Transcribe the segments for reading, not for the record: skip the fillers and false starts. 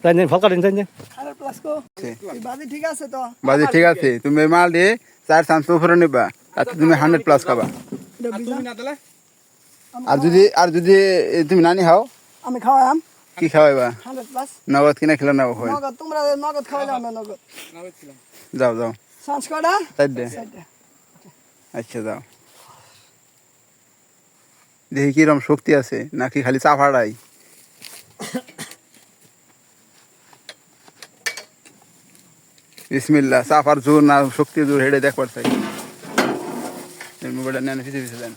জানেন ফল কাটেন জানেন 100 প্লাস কো বাজি ঠিক আছে তো বাজে ঠিক আছে তুমি মাল দিয়ে 4 চান্স উপরে নিবা আর তুমি 100 প্লাস খাবা আর যদি তুমি নানি খাও আমি খাওয়াম কি খাওয়াইবা 100 প্লাস নগদ কিনা খেলা নাও হয় নগদ তোমরা নগদ খাওয়াইলে আমরা নগদ যাও যাও সাঁঝ কটা তাই দে আচ্ছা যাও দেখি কিরম শক্তি আছে নাকি খালি চা ফাড়াই বিসমিল্লাহ চাপার জোর না শক্তি জোর হেডে দেখবার চাই মোবাইলটা নেন ফিসে ফিসে দেন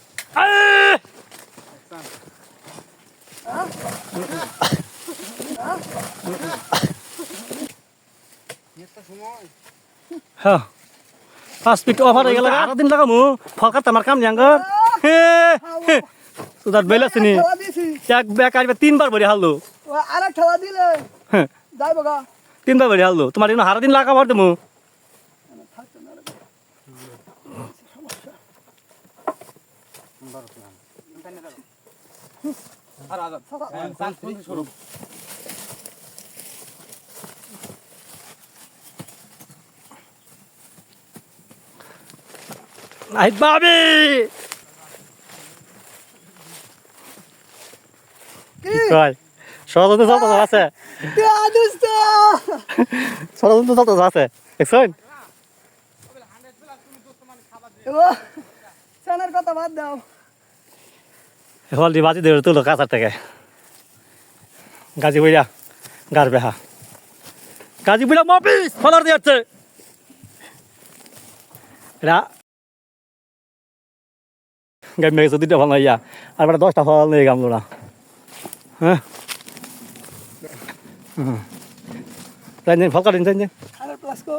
হ্যাঁ 5 ফিট ওভার হয়ে গেল আর দিন লাগামু ফল কাটতে আমার কাম জাঙ্গ সুদার বেলাসনি ঠেলা দিছি এক ব্যাগ আসবে 3 বার ভরে হাললো ও আরেক ঠেলা দিলে হ্যাঁ যাইব গা 3 বার ভরে হাললো তোমার এনে হারা দিন লাগাবার দেবো নাহিদ বাবি কি কয় ষড়যন্ত্র চলতে আছে দোস্ত ষড়যন্ত্র চলতে আছে দেখছেন ও সানের কথা বাদ দাও হলদি বাজি দেবে তুলো কাছার থেকে গাজী বইরা গার বেহা গাজী বইরা মফিস ফলার দিয়ে যাচ্ছে এরা গাই মেয়েছে 2টা ফল নাইয়া আর বেটা 10টা ফল নিয়ে গামলো না হ্যাঁ জানেন ফল কাটেন জানেন 100 প্লাস কো